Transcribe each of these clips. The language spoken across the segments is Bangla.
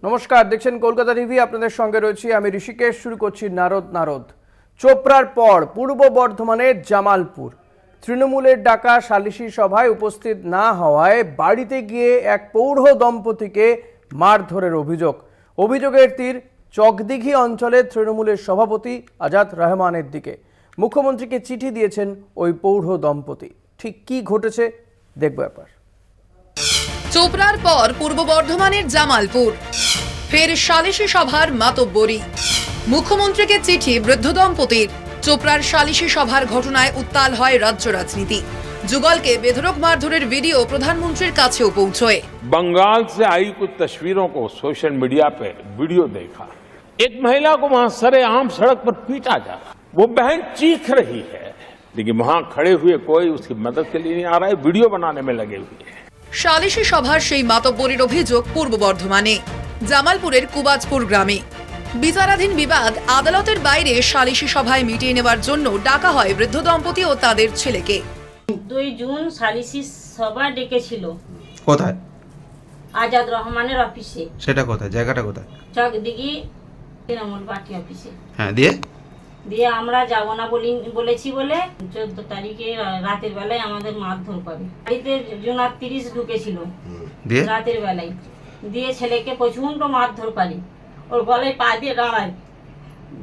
নমস্কার, দেখছেন কলকাতা টিভি। আপনাদের সঙ্গে রয়েছি আমি ঋষিকেশ। শুরু করছি নারদ। চোপড়ার পর পূর্ব বর্ধমানের জামালপুর তৃণমূলের ডাকা সালিশি সভায় উপস্থিত না হওয়ায় বাড়িতে গিয়ে এক পৌঢ় দম্পতিকে মারধরের অভিযোগের তীর চকদিঘি অঞ্চলের তৃণমূলের সভাপতি আজাদ রহমানের দিকে। মুখ্যমন্ত্রীকে চিঠি দিয়েছেন ওই পৌঢ় দম্পতি। ঠিক কি ঘটেছে দেখব ব্যাপার। চোপড়ার পর পূর্ব বর্ধমানের জামালপুর ফের সালিশি সভার মাতব্বরি। মুখ্যমন্ত্রীকে চিঠি বৃদ্ধ দম্পতির। চোপড়ার সালিশি সভার ঘটনায় উত্তাল হয় রাজ্য রাজনীতি। যুগলকে বেধড়ক মারধরের ভিডিও প্রধানমন্ত্রীর কাছেও পৌঁছয়। बंगाल से आई कुछ तस्वीरों को सोशल मीडिया पे वीडियो देखा। एक महिला को वहां सरेआम सड़क पर पीटा जा रहा। वो बहन चीख रही है, लेकिन वहां खड़े हुए कोई उसकी मदद के लिए नहीं आ रहा है, वीडियो बनाने में लगे हुए हैं। সালিশি সভার সেই মাতব্বরির অভিযোগ পূর্ব বর্ধমানে জামালপুরের কুবাজপুর গ্রামে। বিচারাধীন বিবাদ আদালতের বাইরে সালিশি সভায় মিটিয়ে নেওয়ার জন্য ডাকা হয় বৃদ্ধ দম্পতি ও তাদের ছেলেকে। 2 জুন সালিশি সভা ডেকেছিল। কোথায়? আজাদ রহমানের অফিসে। সেটা কোথায়? জায়গাটা কোথায়? চকদিঘি তৃণমূল পার্টি অফিসে। হ্যাঁ, দিয়ে আমরা যাব না বলেছি বলে 14 তারিখে রাতের বেলায় আমাদের মারধর করে। বাড়িতে জুনার 30 ঢুকেছিল দিয়ে রাতের বেলায়। দিয়ে ছেলেকে প্রচন্ড মারধর করে, ওর গলায় পা দিয়ে দাঁড়ায়।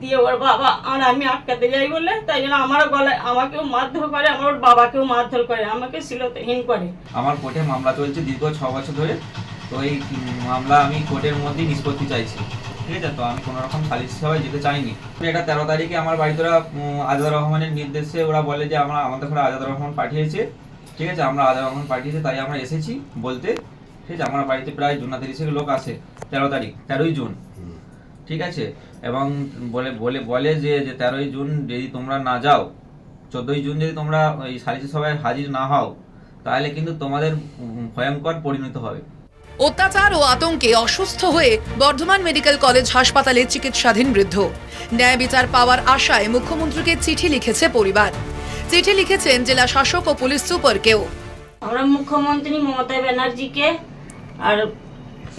দিয়ে ওর বাবা আর আমি আটকাতে যাই বলে, তাই জন্য আমার গলায় আমাকেও মারধর করে, আমার ওর বাবাকেও মারধর করে, আমাকে শ্লীলতাহীন করে। আমার কোর্টে মামলা চলছে দীর্ঘ 6 বছর ধরে। তো এই মামলা আমি কোর্টের মধ্যেই নিষ্পত্তি চাইছি, ঠিক আছে? তো আমি কোনো রকম সালিশি সভায় যেতে চাইনি। এটা 13 তারিখে আমার বাড়িতে ওরা আজাদ রহমানের নির্দেশে ওরা বলে যে আমাদের ঘরে আজাদ রহমান পাঠিয়েছে, ঠিক আছে? আমরা আজাদ রহমান পাঠিয়েছে তাই আমরা এসেছি বলতে, ঠিক আছে? আমার বাড়িতে প্রায় 30 লোক আসে 13 জুন, ঠিক আছে? এবং বলে যে 13 জুন যদি তোমরা না যাও, 14 জুন যদি তোমরা ওই সালিশি সভায় হাজির না হও, তাহলে কিন্তু তোমাদের ভয়ঙ্কর পরিণত হবে। অত্যাচার ও আতঙ্কে অসুস্থ হয়ে বর্ধমান মেডিকেল কলেজ হাসপাতালে চিকিৎসাধীন বৃদ্ধ। ন্যায় বিচার পাওয়ার আশায় মুখ্যমন্ত্রীকে চিঠি লিখেছে পরিবার। চিঠি লিখেছেন জেলা শাসক ও পুলিশ সুপারকেও। আমরা মুখ্যমন্ত্রী মমতা ব্যানার্জিকে আর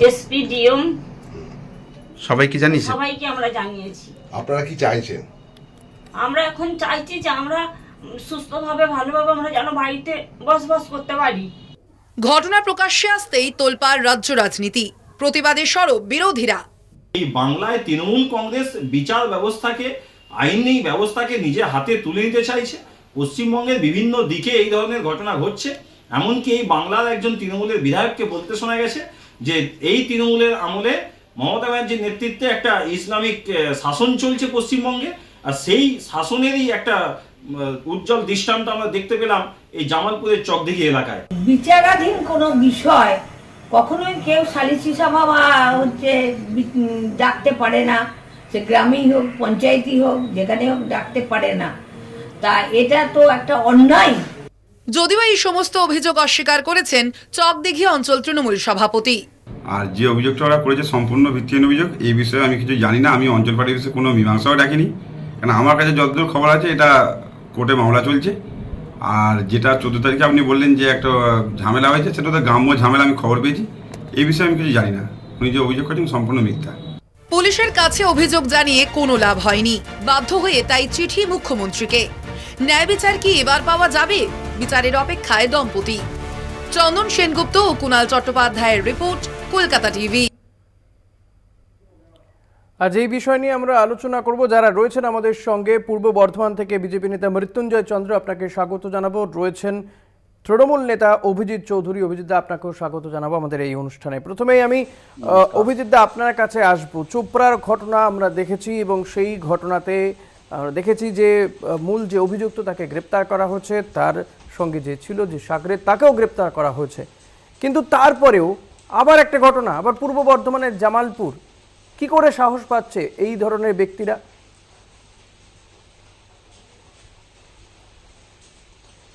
এসপি ডিএম সবাইকে জানিয়েছেন? সবাইকে আমরা জানিয়েছি। আপনারা কি চাইছেন? আমরা এখন চাইছি যে আমরা সুস্থভাবে ভালোভাবে আমরা যেন বাড়িতে বসবাস করতে পারি। ঘটনা প্রকাশ্যে আসতেই তোলপাড় রাজ্য রাজনীতি। প্রতিবাদে সরব বিরোধীরা। এই বাংলায় তৃণমূল কংগ্রেস বিচার ব্যবস্থাকে, আইনি ব্যবস্থাকে নিজের হাতে তুলে নিতে চাইছে। পশ্চিমবঙ্গের বিভিন্ন দিকে এই ধরনের ঘটনা ঘটছে। এমনকি এই বাংলার একজন তৃণমূলের বিধায়ককে বলতে শোনা গেছে যে এই তৃণমূলের আমলে মমতা ব্যানার্জির নেতৃত্বে একটা ইসলামিক শাসন চলছে পশ্চিমবঙ্গে। আর সেই শাসনেরই একটা উজ্জ্বল দৃষ্টান্ত আমরা দেখতে পেলাম এই জামালপুরের চকদিঘি এলাকায়। বিচারাধীন কোনো বিষয় কখনোই কেউ সালিশি সভা বা ডাকতে পারে না, সে গ্রামেই হোক পঞ্চায়েতই হোক যেখানে হোক ডাকতে পারে না। তা এটা তো একটা অন্যায়। যদিও এই সমস্ত অভিযোগ অস্বীকার করেছেন চকদিঘি অঞ্চল তৃণমূল সভাপতি। আর যে অভিযোগটা ওরা করেছে সম্পূর্ণ ভিত্তিহীন অভিযোগ। এই বিষয়ে আমি কিছু জানি না। আমি অঞ্চল পার্টির বিষয়ে কোনো মীমাংসাও ডাকিনি, কারণ আমার কাছে যতদূর খবর আছে এটা কোর্টে মামলা চলছে। আর যেটা 14 তারিখে আপনি বললেন যে একটা ঝামেলা হয়েছে, সেটা তো গ্রাম্য ঝামেলা, আমি খবর পেয়েছি। এই বিষয়ে আমি কিছু জানি না। উনি যে অভিযোগ করেছেন সম্পূর্ণ মিথ্যা। পুলিশের কাছে অভিযোগ জানিয়ে কোনো লাভ হয়নি। বাধ্য হয়ে তাই চিঠি মুখ্যমন্ত্রীকে। ন্যায় বিচার কি এবার পাওয়া যাবে? বিচারের অপেক্ষায় দম্পতি। চন্দন সেনগুপ্ত ও কুণাল চট্টোপাধ্যায়ের রিপোর্ট, কলকাতা টিভি। আজ এই বিষয় নিয়ে আমরা আলোচনা করব। যারা রয়েছেন আমাদের সঙ্গে, পূর্ব বর্ধমান থেকে বিজেপি নেতা মৃত্যুঞ্জয় চন্দ্র, আপনাকে স্বাগত জানাবো। রয়েছেন তৃণমূল নেতা অভিজিৎ চৌধুরী। অভিজিৎ দা, আপনাকেও স্বাগত জানাবো আমাদের এই অনুষ্ঠানে। প্রথমেই আমি অভিজিৎ দা আপনার কাছে আসবো। চোপড়ার ঘটনা আমরা দেখেছি এবং সেই ঘটনাতে দেখেছি যে মূল যে অভিযুক্ত তাকে গ্রেপ্তার করা হয়েছে, তার সঙ্গে যে ছিল যে সাগরে তাকেও গ্রেপ্তার করা হয়েছে। কিন্তু তারপরেও আবার একটা ঘটনা, আবার পূর্ব বর্ধমানের জামালপুর। কি করে সাহস পাচ্ছে এই ধরনের ব্যক্তিরা?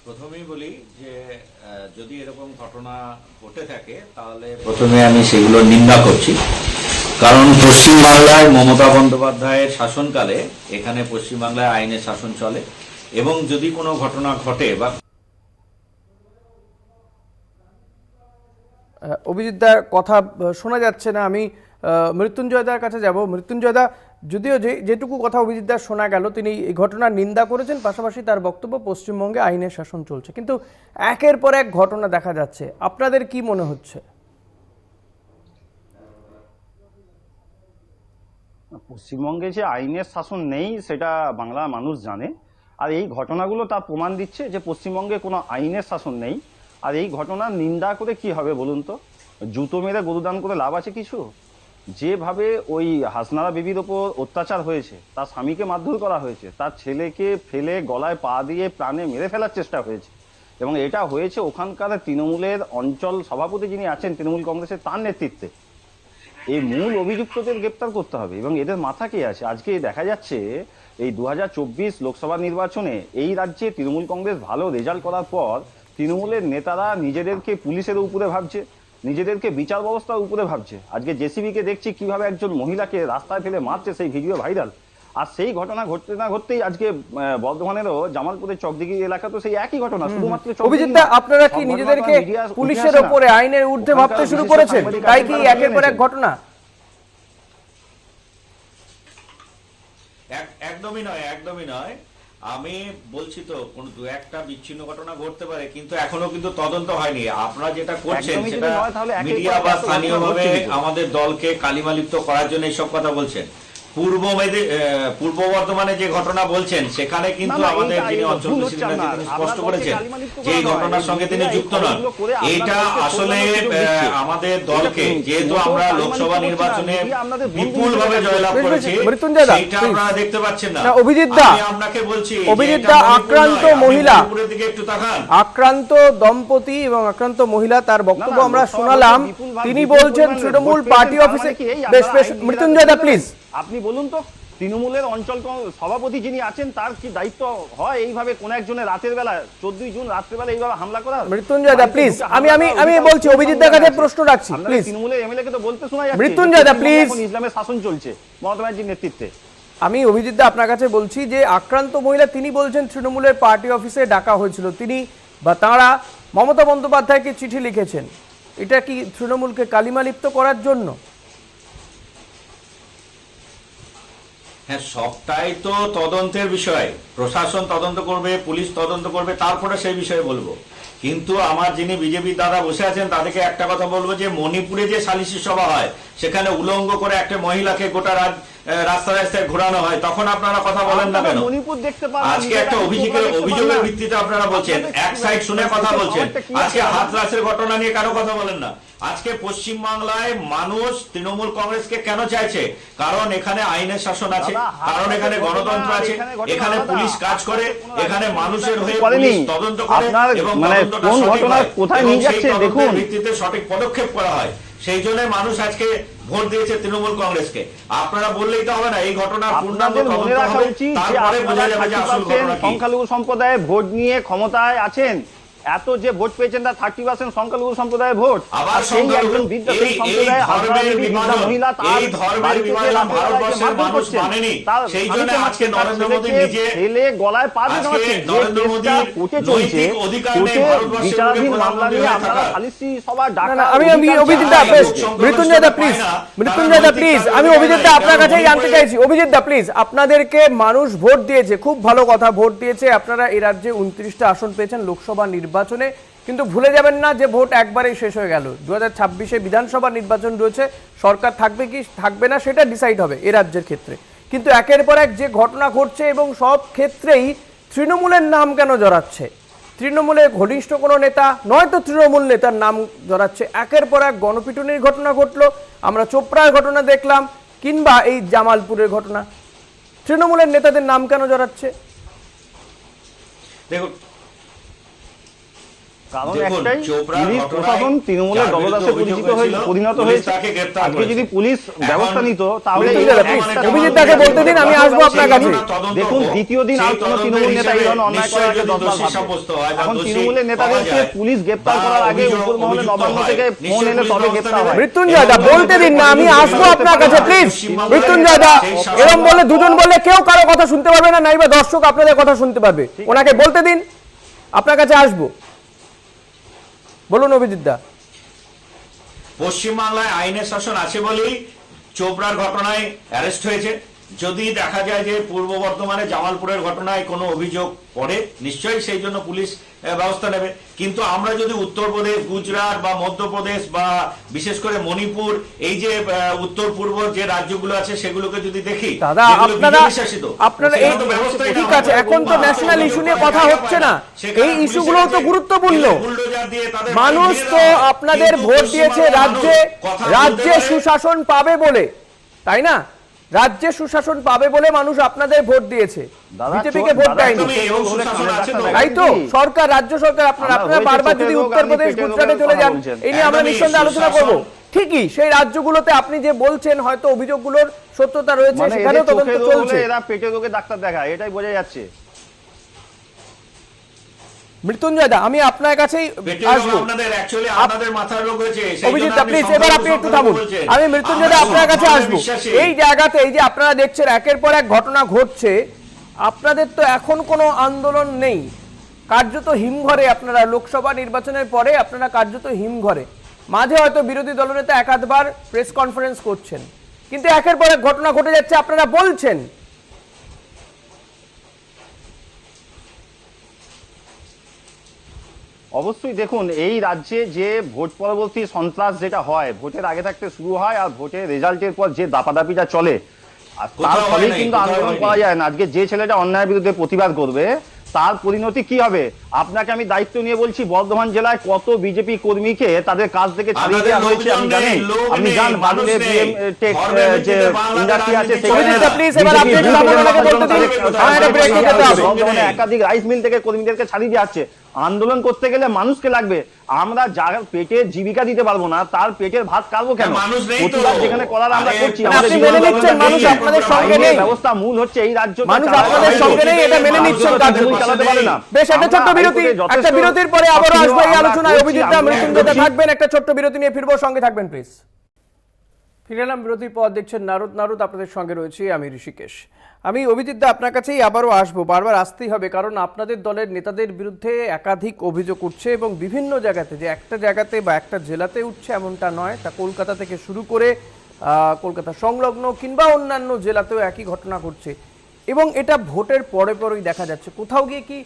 প্রথমেই বলি যে যদি এরকম ঘটনা ঘটে থাকে তাহলে প্রথমে আমি সেগুলো নিন্দা করছি। কারণ পশ্চিমবাংলায় মমতা বন্দ্যোপাধ্যায়ের শাসনকালে এখানে পশ্চিমবাংলায় আইনের শাসন চলে, এবং যদি কোনো ঘটনা ঘটে বা অভিজিৎদার কথা শোনা যাচ্ছে না। আমি মৃত্যুঞ্জয় দার কাছে যাব। মৃত্যুঞ্জয় দা, যদিও যেটুকু কথা অভিজিৎ দার শোনা গেল, তিনি এই ঘটনার নিন্দা করেছেন, পাশাপাশি তার বক্তব্য পশ্চিমবঙ্গে আইনের শাসন চলছে, কিন্তু একের পর এক ঘটনা দেখা যাচ্ছে, আপনাদের কি মনে হচ্ছে? পশ্চিমবঙ্গে যে আইনের শাসন নেই সেটা বাংলার মানুষ জানে, আর এই ঘটনাগুলো তা প্রমাণ দিচ্ছে যে পশ্চিমবঙ্গে কোনো আইনের শাসন নেই। আর এই ঘটনার নিন্দা করে কি হবে বলুন তো? জুতো মেরে গরুদান করে লাভ আছে কিছু? যেভাবে ওই হাসনারা বিবির ওপর অত্যাচার হয়েছে, তার স্বামীকে মারধর করা হয়েছে, তার ছেলেকে ফেলে গলায় পা দিয়ে প্রাণে মেরে ফেলার চেষ্টা হয়েছে, এবং এটা হয়েছে ওখানকার তৃণমূলের অঞ্চল সভাপতি যিনি আছেন তৃণমূল কংগ্রেসের, তার নেতৃত্বে। এই মূল অভিযুক্তদের গ্রেপ্তার করতে হবে, এবং এদের মাথা কে আছে? আজকে দেখা যাচ্ছে এই 2024 লোকসভা নির্বাচনে এই রাজ্যে তৃণমূল কংগ্রেস ভালো রেজাল্ট করার পর তৃণমূলের নেতারা নিজেদেরকে পুলিশের উপরে ভাবছে, নিজেদেরকে বিচার ব্যবস্থার উপরে ভাবছে। আজকে জেসিবিকে দেখছি কিভাবে একজন মহিলাকে রাস্তায় ফেলে মারছে, সেই ভিডিও ভাইরাল। আর সেই ঘটনা ঘটতে না ঘটতেই আজকে বর্ধমানেরও জামালপুরের চকদিঘি এলাকা তো সেই একই ঘটনা, শুধুমাত্র অভিজিৎ দা, আপনারা কি নিজেদেরকে পুলিশের উপরে, আইনের ঊর্ধ্বে ভাবতে শুরু করেছেন? তাই কি একের পর এক ঘটনা? একদমই নয়, একদমই নয়। আমি বলছি তো কোন দু একটা বিচ্ছিন্ন ঘটনা ঘটতে পারে, কিন্তু এখনো কিন্তু তদন্ত হয়নি। আপনারা যেটা করছেন সেটা মিডিয়া বা স্থানীয়ভাবে আমাদের দলকে কালিমালিপ্ত করার জন্য এইসব কথা বলছেন। পূর্ব বর্ধমানে যে ঘটনা বলছেন সেখানে কিন্তু আমাদের যিনি অঞ্চল প্রেসিডেন্ট তিনি স্পষ্ট করেছেন যে এই ঘটনার সঙ্গে তিনি যুক্ত নন। এটা আসলে আমাদের দলকে, যেহেতু আমরা লোকসভা নির্বাচনে বিপুলভাবে জয়লাভ করেছি, সেটা আপনারা দেখতে পাচ্ছেন না। অভিজিৎ দা, আপনাকে বলছি, অভিজিৎ দা, আক্রান্ত মহিলা, দিকে একটু তাকান, আক্রান্ত দম্পতি এবং আক্রান্ত মহিলা, তার বক্তব্য আমরা শোনালাম। তিনি বলছেন তৃণমূল পার্টি অফিসে, বেশ বেশ মৃত্যুঞ্জয় দা প্লিজ আপনি বলুন তো, তৃণমূলের অঞ্চল সভাপতি যিনি আছেন তার কি দায়িত্ব হয় এইভাবে কোন একজনের রাতের বেলা 14 জুন রাত্রেবেলা এইভাবে হামলা করা? মৃত্যুঞ্জয় দা প্লিজ, আমি বলছি, অভিজিৎ দার কাছে প্রশ্ন রাখছি প্লিজ। তৃণমূলের এমএলএ কে তো বলতে শোনা যাচ্ছে মৃত্যুঞ্জয় দা প্লিজ, ইসলামের শাসন চলছে মমতা ব্যানার্জির নেতৃত্বে। আমি অভিজিৎ দা আপনার কাছে বলছি যে আক্রান্ত মহিলা তিনি বলছেন তৃণমূলের পার্টি অফিসে ডাকা হয়েছিল, তিনি বা তাঁরা মমতা বন্দ্যোপাধ্যায়কে চিঠি লিখেছেন, এটা কি তৃণমূলকে কালিমালিপ্ত করার জন্য? হ্যাঁ, সবটাই তো তদন্তের বিষয়। প্রশাসন তদন্ত করবে, পুলিশ তদন্ত করবে, তারপরে সেই বিষয়ে বলবো। কিন্তু আমার যিনি বিজেপি দাদা বসে আছেন তাদেরকে একটা কথা বলবো যে মণিপুরে যে সালিশি সভা হয় সেখানে উলঙ্গ করে একটা মহিলাকে গোটা রাস্তায় রাস্তায় ঘোরানো হয়, তখন আপনারা কথা বলেন না কেন? আজকে একটা অভিযোগের ভিত্তিতে আপনারা বলছেন, এক সাইড শুনে কথা বলছেন। আজকে হাতরাসের ঘটনা নিয়ে কেন কথা বলেন না? আজকে পশ্চিমবাংলায় মানুষ তৃণমূল কংগ্রেসকে কেন চাইছে? কারণ এখানে আইনের শাসন আছে, কারণ এখানে গণতন্ত্র আছে, এখানে পুলিশ কাজ করে, এখানে মানুষের হয়ে পুলিশ তদন্ত করে এবং তদন্তের ভিত্তিতে সঠিক পদক্ষেপ করা হয়। সেই জন্য মানুষ আজকে ভোট দিয়েছে তৃণমূল কংগ্রেসকে। আপনারা বললেই তো হবে না, এই ঘটনার পূর্ণাঙ্গ তদন্ত হবে, তারপরে বোঝা যাবে যে আসল ঘটনা কি। সংখ্যালঘু সম্প্রদায়ের ভোট নিয়ে ক্ষমতায় আছেন, এত যে ভোট পেয়েছেন তার 30% সংখ্যালঘু সম্প্রদায়ের ভোট। আবার ভারতবর্ষের মানুষ মানেনি, সেই জন্য আজকে নরেন্দ্র মোদী নিজে গলায় পা দিয়ে নরেন্দ্র মোদী নৈতিক অধিকার নেই ভারতবর্ষের প্রধানমন্ত্রী হয়ে থাকা। আমি অভিজিৎ দা প্লিজ, মৃত্যুঞ্জয় দা প্লিজ, মৃত্যুঞ্জয় দা প্লিজ, আমি অভিজিৎ দা আপনার কাছেই জানতে চাইছি। অভিজিৎ দা প্লিজ, আপনাদেরকে মানুষ ভোট দিয়েছে, খুব ভালো কথা, ভোট দিয়েছে, আপনারা এই রাজ্যে 29টা আসন পেয়েছেন লোকসভা নির্বাচনে, কিন্তু ভুলে যাবেন না যে ভোট একবারেই শেষ হয়ে গেল। 2026-এ বিধানসভা নির্বাচন রয়েছে, সরকার থাকবে কি থাকবে না সেটা ডিসাইড হবে এ রাজ্যের ক্ষেত্রে। কিন্তু একের পর এক যে ঘটনা ঘটছে এবং সব ক্ষেত্রেই তৃণমূলের নাম কেন জড়াচ্ছে? তৃণমূলের ঘনিষ্ঠ কোনো নেতা নয়তো তৃণমূল নেতার নাম জড়াচ্ছে। একের পর এক গণপিটুনির ঘটনা ঘটলো, আমরা চোপড়ার ঘটনা দেখলাম, কিংবা এই জামালপুরের ঘটনা, তৃণমূলের নেতাদের নাম কেন জড়াচ্ছে? দেখুন, কারণ একটাই, পুলিশ প্রশাসন তৃণমূলের দলদাসে পরিণত হয়েছে। আজকে যদি পুলিশ ব্যবস্থা নিত তাহলে অভিজিৎ দাকে বলতে দিন, আমি আসবো আপনার কাছে। দেখুন, দ্বিতীয় দিন আর কোন তৃণমূল নেতা এই ধরনের অন্যায় করার আগে 10 বার এখন তৃণমূলের নেতাদেরকে পুলিশ গ্রেপ্তার করার আগে উপর মহলে নবান্ন থেকে ফোন এলে তবে গ্রেপ্তার হয়। মৃত্যুঞ্জয় দা বলতে দিন না, আমি আসবো আপনার কাছে প্লিজ। মৃত্যুঞ্জয় দা, এরকম বলে দুজন বললে কেউ কারো কথা শুনতে পারবে না, নাইবা দর্শক আপনাদের কথা শুনতে পারবে। ওনাকে বলতে দিন, আপনার কাছে আসবো। বলুন অভিজিৎ দা। পশ্চিমবাংলায় আইনের শাসন আছে বলেই চোপড়ার ঘটনায় অ্যারেস্ট হয়েছে। যদি দেখা যায় যে পূর্ব বর্ধমানে জামালপুরের ঘটনায় কোনো অভিযোগ পড়ে, নিশ্চয়ই সেই জন্য পুলিশ ব্যবস্থা নেবে। কিন্তু আমরা যদি উত্তরপ্রদেশ, গুজরাট বা মধ্যপ্রদেশ বা বিশেষ করে মণিপুর, এই যে উত্তর পূর্ব যে রাজ্যগুলো আছে সেগুলোকে যদি দেখি, দাদা আপনারা এই ঠিক আছে, এখন তো ন্যাশনাল ইস্যু নিয়ে কথা হচ্ছে না, এই ইস্যুগুলো তো গুরুত্বপূর্ণ। মানুষ তো আপনাদের ভোট দিয়েছে রাজ্যে সুশাসন পাবে বলে, তাই না? রাজ্যে সুশাসন পাবে বলে মানুষ আপনাদের ভোট দিয়েছে, বিজেপিকে ভোট দেয়নি, তাই তো? সরকার, রাজ্য সরকার, আপনারা বারবার যদি উত্তরপ্রদেশ, গুজরাটে চলে যান, এই নিয়ে আমরা নিঃসন্দেহে আলোচনা করবো। ঠিকই, সেই রাজ্যগুলোতে আপনি যে বলছেন হয়তো অভিযোগগুলোর সত্যতা রয়েছে, সেখানেও তদন্ত চলছে। এরা পেটের রোগে ডাক্তার দেখায়, এটাই বোঝা যাচ্ছে। মৃত্যুঞ্জয় দা, আমি আপনার কাছেই আসবো। অভিজিৎ দা প্লিজ, এবার আপনি একটু থামুন। আমি মৃত্যুঞ্জয় দা আপনার কাছে আসবো। এই জায়গাতে এই যে আপনারা দেখছেন একের পর এক ঘটনা ঘটছে, আপনাদের তো এখন কোনো আন্দোলন নেই, কার্যত হিমঘরে আপনারা, লোকসভা নির্বাচনের পরে আপনারা কার্যত হিমঘরে। মাঝে হয়তো বিরোধী দলনেতা এক আধবার প্রেস কনফারেন্স করছেন, কিন্তু একের পর এক ঘটনা ঘটে যাচ্ছে, আপনারা বলছেন। অবশ্যই দেখুন, এই রাজ্যে যে ভোট পরবর্তী সন্ত্রাস যেটা হয়, ভোটের আগে থাকতে শুরু হয় আর ভোটের রেজাল্টের পর যে দাপাদাপিটা চলে, আর তার ফলেই কিন্তু আন্দোলন করা যায় না। আজকে যে ছেলেটা অন্যায়ের বিরুদ্ধে প্রতিবাদ করবে, তার পরিণতি কি হবে? আপনাকে আমি দায়িত্ব নিয়ে বলছি, বর্ধমান জেলায় কত বিজেপি কর্মীকে তাদের কাজ থেকে ছাড়িয়ে দেওয়া হয়েছে আপনি জানেন? আপনি জান বাদুড়ে টেক যে ইন্ডাস্ট্রি আছে সেখানে একাধিক রাইস মিল থেকে কর্মীদেরকে ছাড়িয়ে দেওয়া হচ্ছে। আন্দোলন করতে গেলে মানুষকে লাগবে। আমরা যার পেটের জীবিকা দিতে পারবো না, তার পেটের ভাত কাটবো কেন? প্রতিবাদ যেখানে করার আমরা করছি, ব্যবস্থা মূল হচ্ছে এই রাজ্য চালাতে পারে না। বেশ, একটা ছোট্ট বিরতি, একটা বিরতির পরে আবারও আসবো এই আলোচনায়। অভিজিৎ দা, মৃত্যুঞ্জয় দা থাকবেন, একটা ছোট্ট বিরতি নিয়ে ফিরবো, সঙ্গে থাকবেন প্লিজ। ফিরে এলাম বিরতির পর, দেখছেন নারদ, আপনাদের সঙ্গে রয়েছি আমি ঋষিকেশ। আমি অভিজিৎ দা আপনার কাছেই আবারও আসবো, বারবার আসতেই হবে, কারণ আপনাদের দলের নেতাদের বিরুদ্ধে একাধিক অভিযোগ উঠছে এবং বিভিন্ন জায়গাতে, যে একটা জায়গাতে বা একটা জেলাতে উঠছে এমনটা নয়, তা কলকাতা থেকে শুরু করে কলকাতা সংলগ্ন কিংবা অন্যান্য জেলাতেও একই ঘটনা ঘটছে এবং এটা ভোটের পরে পরেই দেখা যাচ্ছে। কোথাও গিয়ে কি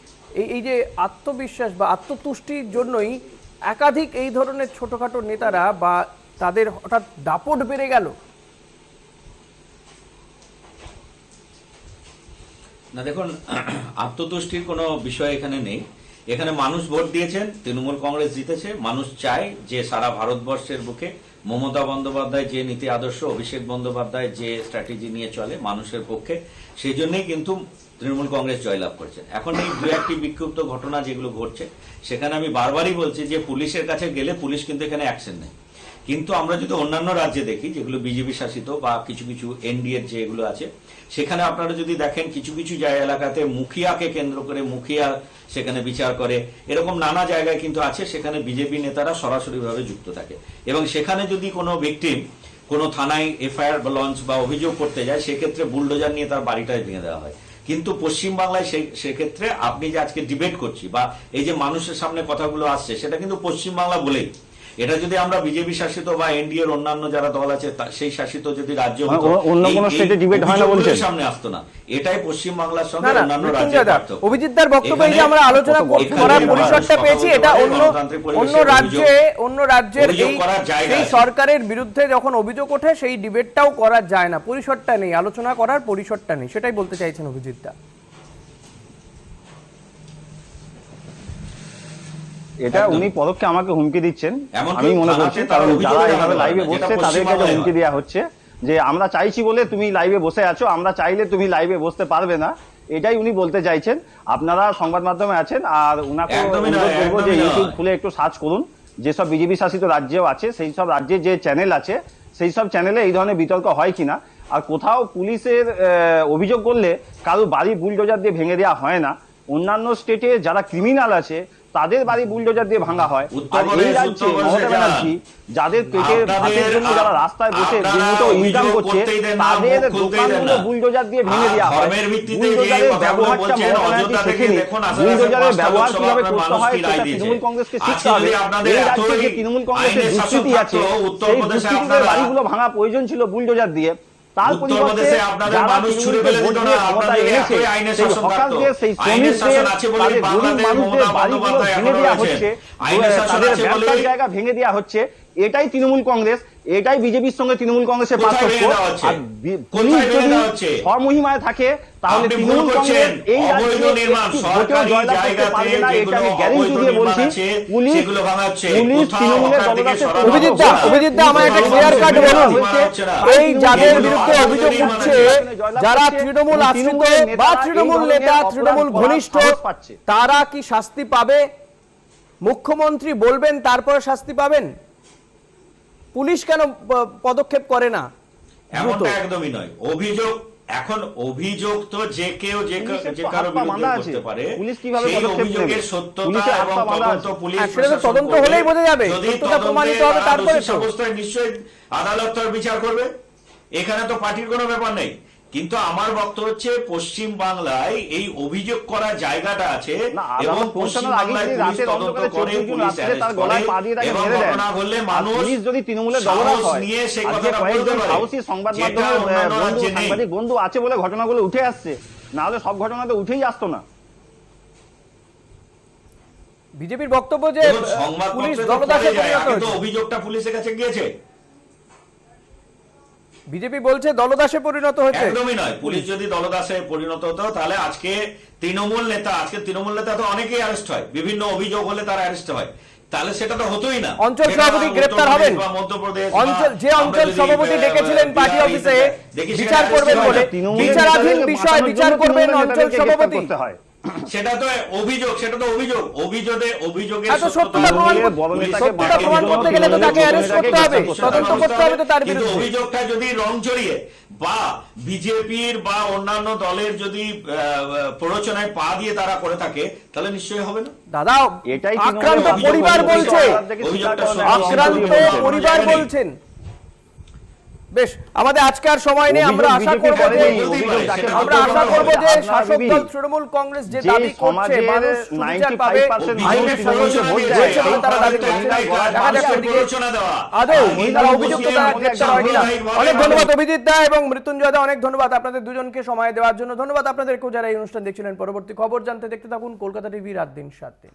এই যে আত্মবিশ্বাস বা আত্মতুষ্টির জন্যই একাধিক এই ধরনের ছোটখাটো নেতারা বা তাদের হঠাৎ দাপট বেড়ে গেল? না দেখুন, আত্মতুষ্টির কোনো বিষয় এখানে নেই। এখানে মানুষ ভোট দিয়েছেন, তৃণমূল কংগ্রেস জিতেছে। মানুষ চায় যে সারা ভারতবর্ষের বুকে মমতা বন্দ্যোপাধ্যায় যে নীতি আদর্শ, অভিষেক বন্দ্যোপাধ্যায় যে স্ট্র্যাটেজি নিয়ে চলে মানুষের পক্ষে, সেই জন্যই কিন্তু তৃণমূল কংগ্রেস জয়লাভ করছে। এখন এই দু একটি বিক্ষিপ্ত ঘটনা যেগুলো ঘটছে, সেখানে আমি বারবারই বলছি যে পুলিশের কাছে গেলে পুলিশ কিন্তু এখানে অ্যাকশন নেয়। কিন্তু আমরা যদি অন্যান্য রাজ্যে দেখি, যেগুলো বিজেপি শাসিত বা কিছু কিছু এনডিএর যেগুলো আছে, সেখানে আপনারা যদি দেখেন কিছু কিছু জায়গা এলাকাতে মুখিয়াকে কেন্দ্র করে মুখিয়া সেখানে বিচার করে, এরকম নানা জায়গায় কিন্তু আছে, সেখানে বিজেপি নেতারা সরাসরিভাবে যুক্ত থাকে। এবং সেখানে যদি কোনো ভিকটিম কোনো থানায় এফআইআর লঞ্চ বা অভিযোগ করতে যায়, সেক্ষেত্রে বুলডোজার নিয়ে তার বাড়িটাই ভেঙে দেওয়া হয়। কিন্তু পশ্চিমবাংলায় সেক্ষেত্রে আপনি যে আজকে ডিবেট করছি বা এই যে মানুষের সামনে কথাগুলো আসছে, সেটা কিন্তু পশ্চিমবাংলা বলেই। এটা যদি আমরা বিজেপি শাসিত বা এনডিএর অন্যান্য যারা দল আছে সেই শাসিত যদি রাজ্য হতো, অন্য কোনো স্টেটে ডিবেট হয় না বলছেন, সামনে আসতো না। এটাই পশ্চিমবাংলার সঙ্গে অন্যান্য রাজ্যের পার্থক্য। অভিজিৎদার বক্তব্য এই যে আমরা আলোচনা করার পরিসরটা পেয়েছি, এটা অন্য রাজ্যের এই সরকারের বিরুদ্ধে যখন অভিযোগ ওঠে, সেই ডিবেটটাও করা যায় না, পরিসরটা নেই, আলোচনা করার পরিসরটা নেই, সেটাই বলতে চাইছেন অভিজিৎদা। এটা উনি পরোক্ষে আমাকে হুমকি দিচ্ছেন আমি মনে করছি, কারণ যারা এইভাবে লাইভে বসছে তাদেরকে যে হুমকি দেওয়া হচ্ছে যে আমরা চাইছি বলে তুমি লাইভে বসে আছো, আমরা চাইলে তুমি লাইভে বসতে পারবে না, এটাই উনি বলতে চাইছেন। আপনারা সংবাদ মাধ্যমে আছেন, আর উনাকে অনুরোধ করবো যে ইউটিউব খুলে একটু সার্চ করুন, যেসব বিজেপি শাসিত রাজ্যেও আছে সেই সব রাজ্যে যে চ্যানেল আছে সেই সব চ্যানেলে এই ধরনের বিতর্ক হয় কিনা। আর কোথাও পুলিশের অভিযোগ করলে কারো বাড়ি বুলডোজার দিয়ে ভেঙে দেওয়া হয় না। অন্যান্য স্টেটে যারা ক্রিমিনাল আছে তাদের বাড়ি বুলডোজার দিয়ে ভাঙা হয়। আর এই রাজ্যে মমতা ব্যানার্জি যাদের পেটের ভাতের জন্য যারা রাস্তায় বসে রীতিমতো ইনকাম করছে তাদের দোকানগুলো বুলডোজার দিয়ে ভেঙে দেওয়া হয়। বুলডোজারের ব্যবহারটা মমতা ব্যানার্জি শেখেনি। বুলডোজারের ব্যবহার কিভাবে করতে হয় সেটা তৃণমূল কংগ্রেসকে শিখতে হবে। এই রাজ্যে যে তৃণমূল কংগ্রেসের দুষ্কৃতি আছে সেই দুষ্কৃতিদের বাড়িগুলো ভাঙা প্রয়োজন ছিল বুলডোজার দিয়ে। তার পরিবর্তে যারা তৃণমূলকে ভোট দিয়ে ক্ষমতায় এনেছে সেই হকারদের, সেই শ্রমিকদের, তাদের গরিব মানুষদের বাড়িগুলো ভেঙে দেওয়া হচ্ছে, তাদের ব্যবসার জায়গা ভেঙে দেওয়া হচ্ছে। এটাই তৃণমূল কংগ্রেস, এটাই বিজেপির সঙ্গে তৃণমূল কংগ্রেসের পার্থক্য। আর পুলিশ যদি স্বমহিমায় থাকে তাহলে তৃণমূল কংগ্রেস এই রাজ্যে একটি ভোটেও জয়লাভ করতে পারবে না, এটা আমি গ্যারান্টি দিয়ে বলছি। পুলিশ তৃণমূলের দলদাসে অভিজিৎ দা আমার একটা ক্লিয়ার কাট বলুন, এই যাদের বিরুদ্ধে অভিযোগ উঠছে, যারা তৃণমূল আশ্রিত বা তৃণমূল নেতা, তৃণমূল ঘনিষ্ঠ, তারা কি শাস্তি পাবে? মুখ্যমন্ত্রী বলবেন তারপরে শাস্তি পাবেন? পুলিশ কেন পদক্ষেপ করে না? এমনটা একদমই নয়। অভিযোগ তো যে কেউ যে কারো বিরুদ্ধে করতে পারে। সেই অভিযোগের সত্যতা এবং তদন্ত পুলিশ তদন্ত হলেই বোঝা যাবে, সত্যতা প্রমাণিত হবে, তারপরে অবস্থায় নিশ্চয়ই আদালত তার বিচার করবে। এখানে তো পার্টির কোনো ব্যাপার নেই। কিন্তু আমার বক্তব্য হচ্ছে পশ্চিম বাংলায় এই অভিযোগ করা জায়গাটা আছে এবং পশ্চিম বাংলায় পুলিশ তদন্ত করে, পুলিশ অ্যারেস্ট করে এবং ঘটনা ঘটলে মানুষ যদি তৃণমূলের দলদাস হয়, নিয়ে সেই আজকে কথাটা বলতে কয়েকজন পারে। সাহসী সংবাদ মাধ্যমের বন্ধু, সাংবাদিক বন্ধু আছে বলে ঘটনাগুলো উঠে আসছে, না হলে সব ঘটনা তো উঠেই আসতো না। বিজেপির বক্তব্য যে পুলিশ দলদাসে পরিণত হয়েছে, অভিযোগটা পুলিশের কাছে গিয়েছে। বিজেপি বলছে দলদাসে পরিণত হয়েছে। একদমই নয়। পুলিশ যদি দলদাসে পরিণত হতো তাহলে আজকে তৃণমূল নেতা তো অনেকেই অ্যারেস্ট হয়, বিভিন্ন অভিযোগ হলে তারা অ্যারেস্ট হয়, তাহলে সেটা তো হতোই না। অঞ্চল সভাপতি গ্রেফতার হবেন, যে অঞ্চল সভাপতি ডেকেছিলেন পার্টি অফিসে বিচার করবেন বলে, বিচারাধীন বিষয় বিচার করবেন অঞ্চল সভাপতি। সেটা তো অভিযোগের সত্যতা প্রমাণ করতে গেলে তো তাকে অ্যারেস্ট করতে হবে, তদন্ত করতে হবে তো তার বিরুদ্ধে। অভিযোগটা যদি রং জড়িয়ে বা বিজেপির বা অন্যান্য দলের যদি প্ররোচনায় পা দিয়ে তারা করে থাকে তাহলে নিশ্চয়ই হবে না। দাদা আক্রান্ত পরিবার বলছে, আক্রান্ত পরিবার বলছেন। বেশ, আমাদের আজকে আর সময় নেই। আমরা আশা করব যে শাসক দল তৃণমূল কংগ্রেস যে দাবি করছে মানুষ বিচার পাবে, আইনের শাসন রয়েছে বলে তারা দাবি করছে। দেখা যাক আদৌ তারা অভিযুক্ত গ্রেফতার হয় কিনা। অনেক ধন্যবাদ অভিজিৎ দা এবং মৃত্যুঞ্জয় দা, অনেক ধন্যবাদ আপনাদের দুজনকে সময় দেওয়ার জন্য। ধন্যবাদ আপনাদেরকেও যারা এই অনুষ্ঠান দেখছিলেন। পরবর্তী খবর জানতে দেখতে থাকুন কলকাতা টিভি রাত দিন 7 দিন।